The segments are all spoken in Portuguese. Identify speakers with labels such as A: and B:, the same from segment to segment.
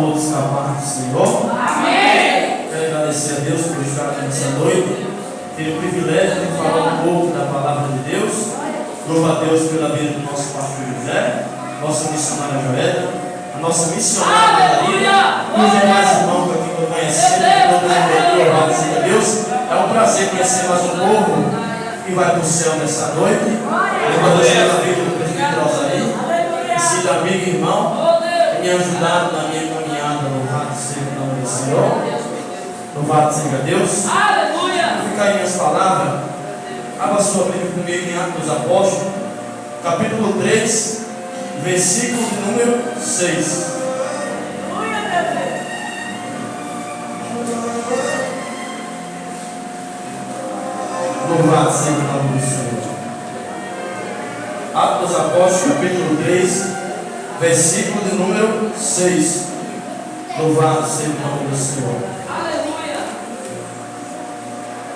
A: todos com a paz do Senhor. Amém. Quero agradecer a Deus por estar aqui nessa noite. Tenho o privilégio de falar um pouco da palavra de Deus. Louvo a Deus pela vida do nosso pastor José, nossa missionária Joeda, a nossa missionária Maria, e os demais irmãos que aqui estou conhecendo. Louvado seja Deus. É um prazer conhecer mais um povo que vai para o céu nessa noite. Louvo a Deus pela vida do presbítero Rosaí, que sido amigo e irmão, que me ajudado na minha caminhada. Louvado seja o nome do Senhor. Louvado seja Deus. Aleluia. Fica aí minhas palavras. Abra sua Bíblia comigo em Atos dos Apóstolos, capítulo 3, versículo de número 6. Louvado seja o nome do Senhor. Atos dos Apóstolos, capítulo 3, versículo de número 6. Louvado seja o nome do Senhor. Aleluia.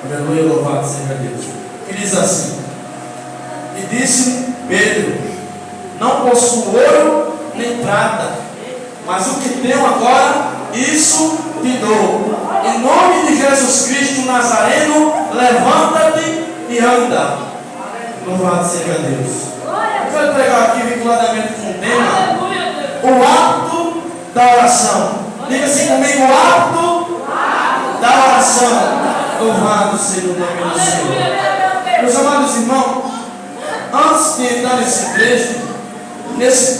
A: Aleluia, louvado seja Deus. Que diz assim: e disse Pedro: não possuo ouro nem prata, mas o que tenho agora, isso te dou. Em nome de Jesus Cristo Nazareno, levanta-te e anda. Louvado seja Deus. Eu quero pregar aqui vinculadamente com o tema: o ato da oração. Diga assim comigo: o ato da oração. Louvado seja o nome do Senhor. Meus amados irmãos, antes de entrar nesse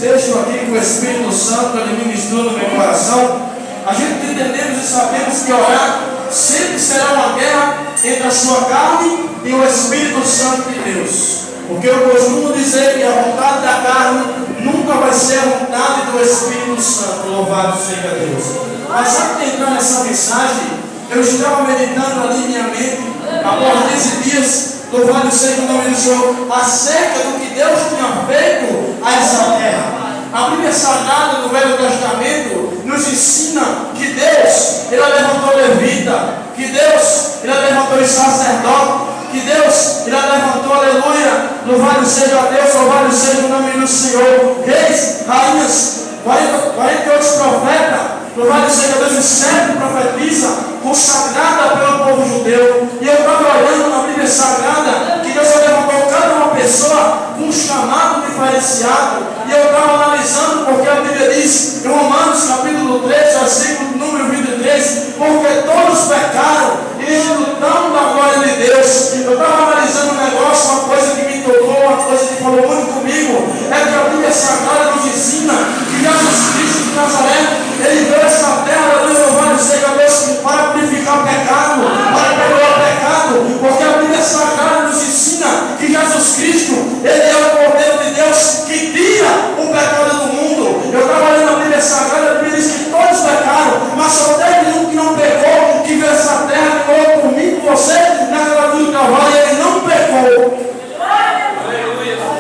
A: texto aqui que o Espírito Santo ele ministrou no meu coração, a gente entendemos e sabemos que orar sempre será uma guerra entre a sua carne e o Espírito Santo de Deus. Porque eu costumo dizer que a vontade da carne nunca vai ser a vontade do Espírito Santo. Louvado seja Deus. Mas antes de entrar nessa mensagem, eu estava meditando ali em minha mente, após 15 dias, louvado seja o nome do Senhor, acerca do que Deus tinha feito a essa terra. A Bíblia Sagrada no Velho Testamento nos ensina que Deus, Ele levantou levita, que Deus, Ele levantou os sacerdotes, que Deus, Ele levantou, aleluia, louvado seja Deus, louvado seja o nome do Senhor, reis, rainhas, 48 profetas, louvado seja Deus, e 7 profetisa, consagrada pelo povo judeu. E eu estava olhando na Bíblia Sagrada que Deus levantou cada uma pessoa com um chamado diferenciado. E eu estava analisando porque a Bíblia diz em Romanos capítulo 3, versículo número 23, porque todos pecaram e desfrutaram da glória de Deus. Eu estava analisando um negócio, uma coisa que me tocou, uma coisa que falou muito comigo, é que a Bíblia Sagrada nos ensina que Jesus Cristo de Nazaré, Ele veio a essa terra, louvado seja Deus, para purificar pecado, para perdoar pecado, porque a Bíblia Sagrada nos ensina que Jesus Cristo, Ele é o Cordeiro de Deus que tira o pecado do mundo. Eu estava lendo a Bíblia Sagrada, a Bíblia diz que todos pecaram, mas só teve um que não pecou, que veio a essa terra, que morreu por mim, por você, naquela cruz do Calvário, e ele não pecou.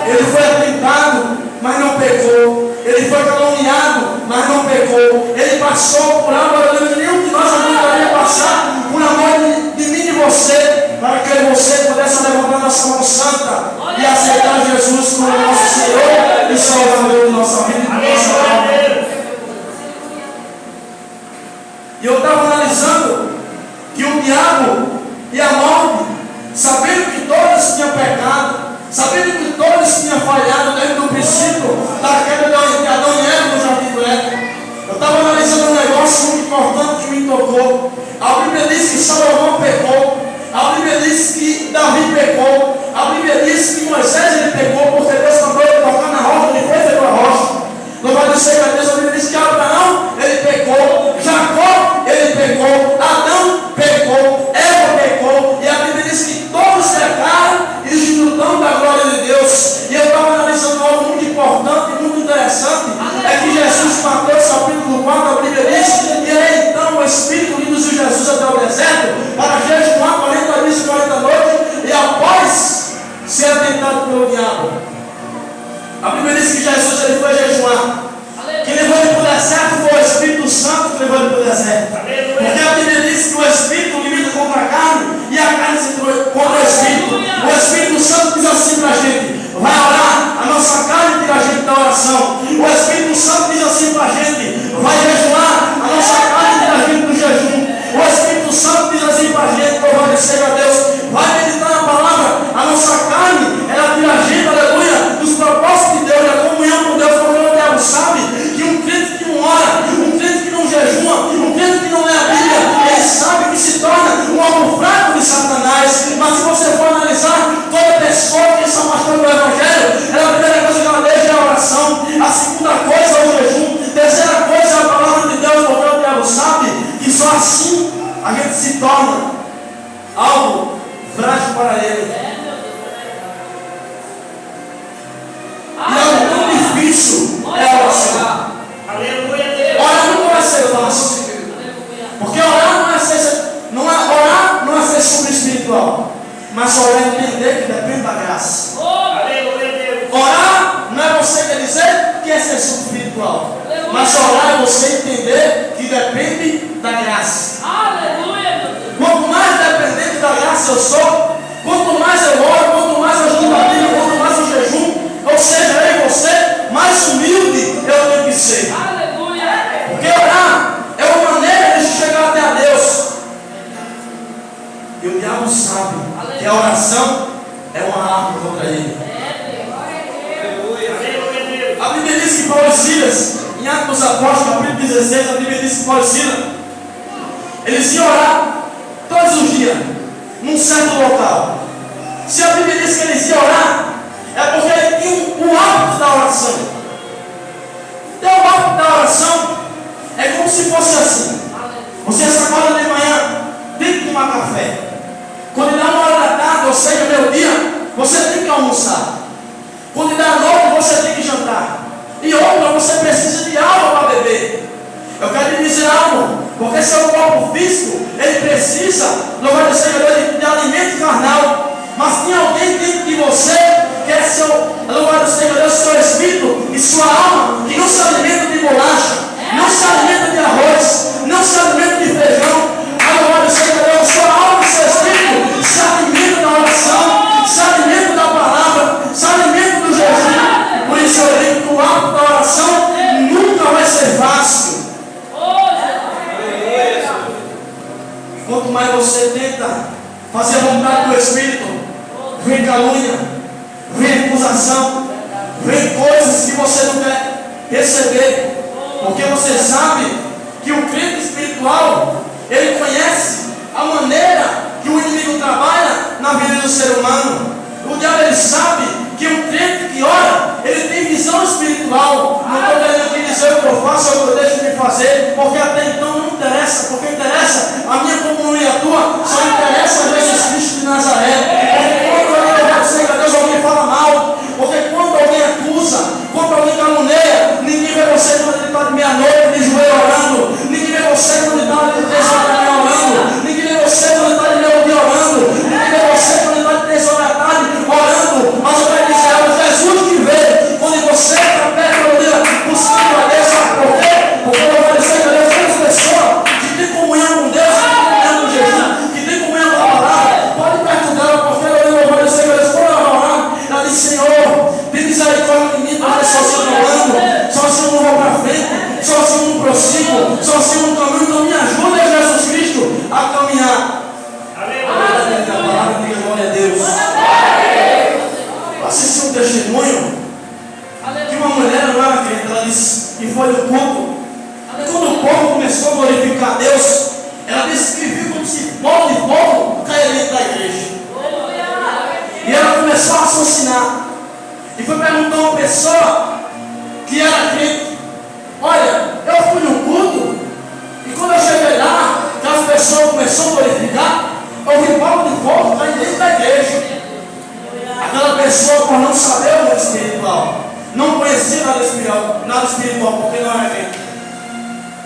A: Ele foi atentado, mas não pecou. Ele foi caluniado, mas não pecou. Ele passou por algo que nenhum de nós aguentaria passar, por amor de mim e de você, para que você pudesse levantar nossa mão santa e aceitar Jesus como nosso Senhor e Salvador de nossa vida e de nossa alma. E eu estava analisando que o diabo e a morte, sabendo que todos tinham pecado, sabendo que todos tinham falhado desde o princípio da queda de Adão e Eva no jardim do Éden. Eu estava analisando um negócio muito importante que me tocou. A Bíblia diz que Salomão pecou. A Bíblia diz que Davi pecou. A Bíblia diz que Moisés ele pecou porque Deus mandou ele tocar na rocha, ele foi pela rocha. Louvado seja Deus. A Bíblia diz que Abraão ele pecou, Jacó ele pecou, Adão pecou, Eva pecou. E a Bíblia diz que todos pecaram e desfrutando da glória de Deus. E eu estava analisando algo muito importante e muito interessante. É que Jesus matou o capítulo 4, a Bíblia diz que aí então o Espírito conduziu Jesus até o deserto para jejuar 40 dias e 40 noites, e após ser atentado pelo diabo, a Bíblia diz que Jesus ele foi jejuar. Quem levou ele para o deserto foi o Espírito Santo que levou ele para o deserto. Porque a Bíblia diz que o Espírito limita contra a carne e a carne se contra o Espírito. O Espírito Santo diz assim para a gente: vai orar, a nossa carne tira a gente da oração. O Espírito Santo diz assim para a gente: vai jejuar, Mas orar é você entender que depende da graça. Quanto mais dependente da graça eu sou, quanto mais eu oro, quanto mais eu estudo a Bíblia, quanto mais eu jejum, ou seja, eu e você, mais humilde eu tenho que ser. Porque orar é uma maneira de chegar até a Deus. E o diabo sabe que a oração é uma arma contra ele. A Bíblia diz que Paulo e Silas, em Atos dos Apóstolos, capítulo 16, a Bíblia diz que Paulo e Silas, eles iam orar todos os dias, num certo local. Se a Bíblia diz que eles iam orar, é porque ele tinha o hábito da oração. Então o hábito da oração é como se fosse assim. Você se acorda de manhã, tem que tomar café. Quando dá 1h da tarde, ou seja, meio-dia, você tem que almoçar. Quando dá noite, você tem que jantar. E outra, você precisa de água para beber. Eu quero lhe dizer algo, porque seu corpo físico, ele precisa, louvado seja Deus, de alimento carnal. Mas tem alguém dentro de você, que é seu, louvado seja Deus, seu espírito e sua alma, que não se alimenta de bolacha, não se alimenta de arroz, não se alimenta de feijão. Louvado seja Deus, sua alma e seu espírito se alimenta da oração, se alimenta da palavra, se alimenta do jejum. Por isso eu digo que o ato da oração nunca vai ser fácil. Quanto mais você tenta fazer a vontade do Espírito, vem calúnia, vem acusação, vem coisas que você não quer receber, porque você sabe que o crente espiritual, ele conhece a maneira que o inimigo trabalha na vida do ser humano. O diabo, ele sabe que um crente que ora, ele tem visão espiritual. Não estou querendo aqui dizer o que eu faço ou o que eu deixo de fazer, porque até então não interessa. Porque interessa a minha comunhão e a tua, só interessa a Jesus Cristo de Nazaré. Porque quando alguém sei que Deus, alguém fala mal, porque quando alguém acusa, quando alguém caluneia, ninguém vê você quando ele está de meia-noite de joelho orando, ninguém vê você quando ele está de 3 horas da manhã orando, ninguém vê você quando ele está de meio-dia orando, ninguém vê você quando ele está de 3 horas da tarde orando. Mas eu quero dizer, é o Jesus que vê quando você está perto do dia buscando a Deus. Sabe por quê? Porque eu vou dizer que Deus tem pessoas que tem comunhão com Deus, que tem comunhão com Jesus, que tem comunhão com a palavra. Pode perto dela, porque eu vou dizer que Deus, quando ela orar, ela diz: Senhor, tem misericórdia de mim, porque sozinho não ando, sozinho não vou para frente, sozinho não prossigo, sozinho não caminho. Então me ajuda, Jesus Cristo, a caminhar. A palavra diga glória a Deus. Assisti um testemunho que uma mulher não era crente, ela disse que foi no culto. Quando o povo começou a glorificar a Deus, ela disse que viu como se bola de fogo caía dentro da igreja. E ela começou a raciocinar. E foi perguntar a uma pessoa que era crente: olha, eu fui no culto, e quando eu cheguei lá, que as pessoas começaram a glorificar, eu vi bola de fogo cair dentro da igreja. Aquela pessoa, por não saber o mundo espiritual, não conhecia nada espiritual, porque não era crente.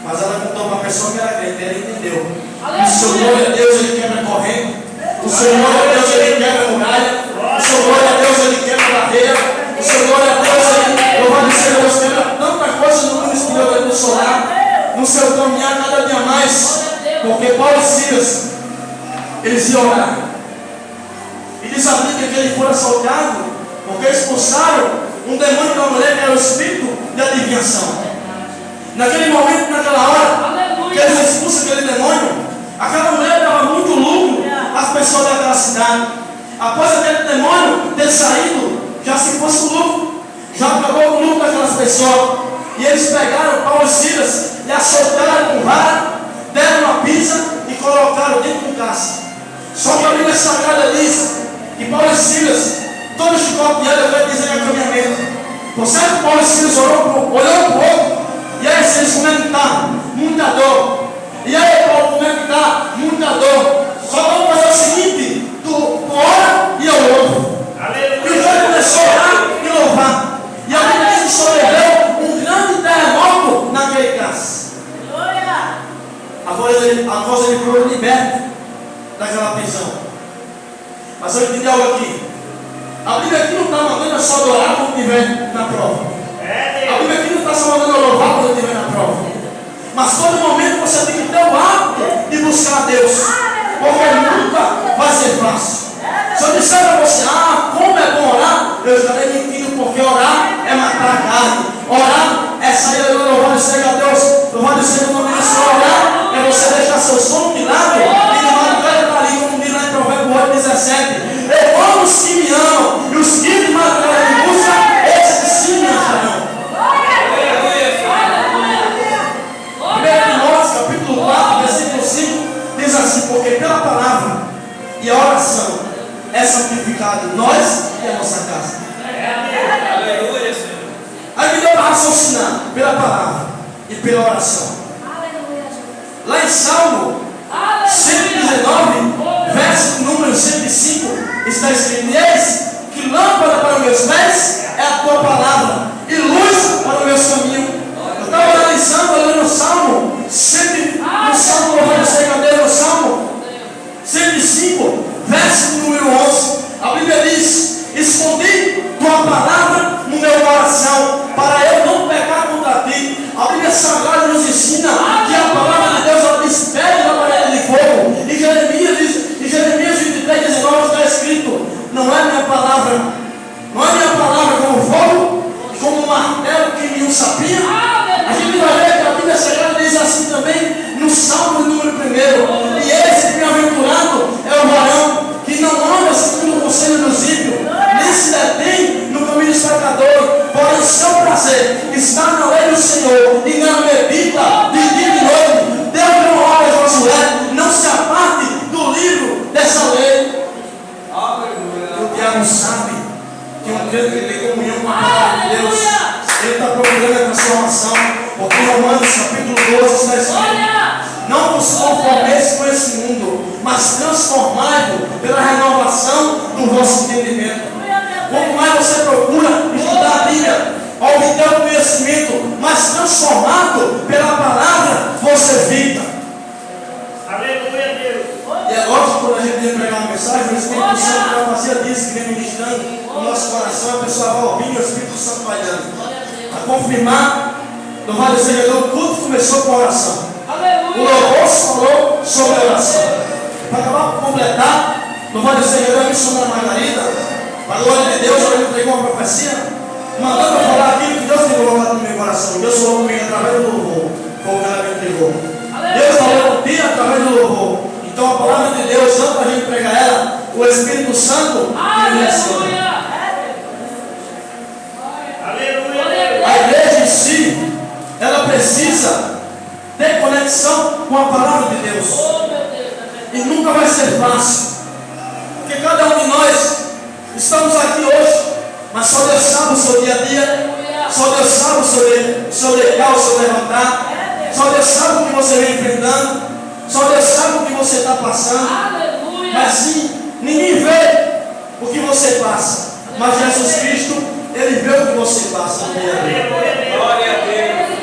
A: Mas ela contou para a pessoa que era crente, ela entendeu. O seu glória a Deus, ele quebra corrente. O seu glória a Deus, ele quebra muralha. O seu glória a Deus, ele quebra barreira. O seu glória a Deus, ele, louvado seja Deus, quebra tanta coisa no mundo espiritual do solar, no seu caminhar cada dia mais. Porque Paulo e Silas, eles iam orar. E diz a Bíblia que ele foi assaltado, porque expulsaram um demônio da mulher, que era o espírito de adivinhação. Naquele momento, naquela hora, que eles expulsam aquele demônio, aquela mulher dava muito lucro às pessoas daquela cidade. Após aquele demônio ter saído, já se fosse o lucro, já acabou o lucro daquelas pessoas. E eles pegaram Paulo e Silas e assaltaram com vara, deram uma pizza e colocaram dentro do cássio. Só que a Bíblia Sagrada diz que Paulo e Silas, todo chicoteado, eu quero dizer que é caminhamento. Por certo, Paulo e Silas olhou para o outro. E aí, Silas, como é que está? Muita dor. E aí, Paulo, como é que está? Muita dor. Só vamos fazer o seguinte: tu ora e eu louvo. E o cara começou a orar e louvar. E a Bíblia diz que sobreviveu um grande terremoto naquele caso. Agora ele foi liberto daquela prisão. Mas eu entendi algo aqui. A Bíblia aqui não está mandando só adorar quando estiver na prova. A Bíblia aqui não está só mandando louvar quando estiver na pela palavra e pela oração. Lá em Salmo 119, verso número 105, está escrito: eis que lâmpada para os meus pés é a tua palavra e luz para os meus caminhos. Eu estava analisando ali no Salmo 100, no Salmo, louvado seja Deus, no Salmo 105, verso número 11, a Bíblia diz: escondi tua palavra no meu coração, para eu não pecar contra ti. A Bíblia Sagrada nos ensina que a palavra de Deus ela despede na parede de fogo. Em Jeremias 23, 19 está escrito: não é minha palavra como fogo, como um martelo que me sapinha. A gente vai ver que a Bíblia Sagrada diz assim também no Salmo número 1: e esse bem-aventurado é o varão que não anda segundo o conselho dos ímpios, nem se detém no caminho dos pecadores, porém seu prazer está na lei do Senhor, e na medita de dia e de noite. Deus deu uma ordem a Josué: não se aparte do livro dessa lei. O diabo sabe que um crente que tem comunhão com a palavra de Deus, ele está procurando a transformação, porque Romanos capítulo 12 está escrito: não vos conformeis com esse mundo, mas transformai-vos pela renovação do vosso entendimento. Quanto mais você procura estudar a Bíblia, obter o conhecimento, mas transformado pela palavra, você fica. Aleluia, Deus. E é lógico, quando a gente vem pregar uma mensagem, o Espírito Santo já fazia disso, que vem ministrando no nosso coração, a pessoa vai ouvindo e o Espírito Santo vai dando. A confirmar, louvado seja Deus, tudo começou com a oração. O louvor falou sobre a oração. Para acabar por completar, louvado seja Deus, a missionária Margarida, para a glória de Deus, ela me entregou uma profecia, mandando eu falar aquilo que Deus tem colocado no meu coração. Deus falou comigo através do louvor, foi o que ela me entregou. Deus falou contigo através do louvor. Então a palavra de Deus, tanto para a gente pregar ela, o Espírito Santo me recebe. A igreja em si, ela precisa ter conexão com a palavra de Deus. E nunca vai ser fácil, porque cada um de nós estamos aqui hoje, mas só Deus sabe o seu dia a dia, só Deus sabe o seu deitar, o seu levantar, só Deus sabe o que você vem enfrentando, só Deus sabe o que você está passando. Mas sim, ninguém vê o que você passa, mas Jesus Cristo, Ele vê o que você passa. Glória a Deus.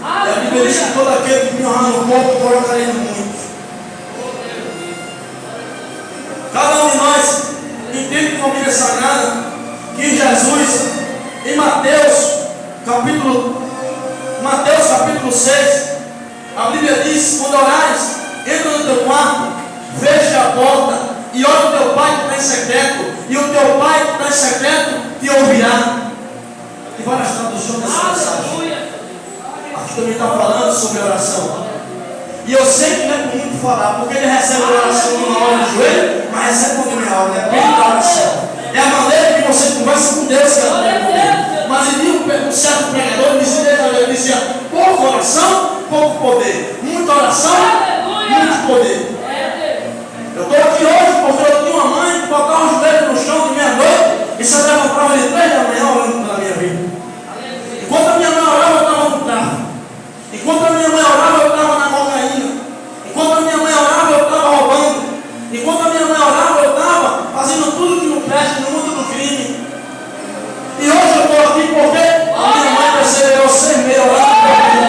A: E a Bíblia diz que todo aquele que me honrar no pouco, colocarei no muito. Cada um de nós entende com a Bíblia Sagrada que Jesus, em Mateus capítulo 6, a Bíblia diz: quando orares, entra no teu quarto, fecha a porta e ora o teu Pai que está em secreto, e o teu Pai que está em secreto te ouvirá. E várias traduções dessa mensagem. Aqui também está falando sobre oração. E eu sei que não é por muito falar, porque ele recebe a oração numa hora de joelho, mas recebe quando ele ora, depende da oração. É a maneira que você conversa com Deus que ela tem comigo. Mas ele um certo pregador dizia: pouca oração, pouco poder. Muita oração, muito poder. Eu estou aqui hoje porque eu tinha uma mãe que botava os joelhos no chão de meia-noite e se levantava de 3 da manhã orando pela minha vida. Enquanto a minha mãe orava, eu estava no carro. Enquanto a minha mãe orava, eu estava na cocaína. Enquanto a minha mãe orava, eu estava roubando. Enquanto a minha mãe orava, eu estava fazendo tudo que não presta no mundo do crime. E hoje eu estou aqui porque a minha mãe percebeu ser meio orando por mim.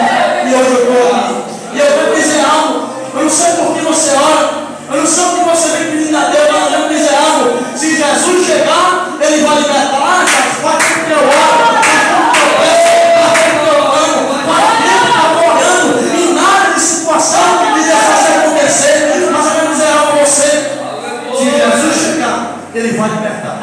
A: E hoje eu estou aqui. E eu quero dizer algo. Eu não sei por que você ora. Eu não sei o que você vem pedindo a Deus, mas eu quero dizer algo. Se Jesus chegar, Ele vai libertar. Faz o que eu oro, faz o que eu peço, faz o que eu amo, faz o que eu estou orando. E nada de situação que me faça acontecer. Mas eu quero dizer algo a você. Se Jesus chegar, Ele vai libertar.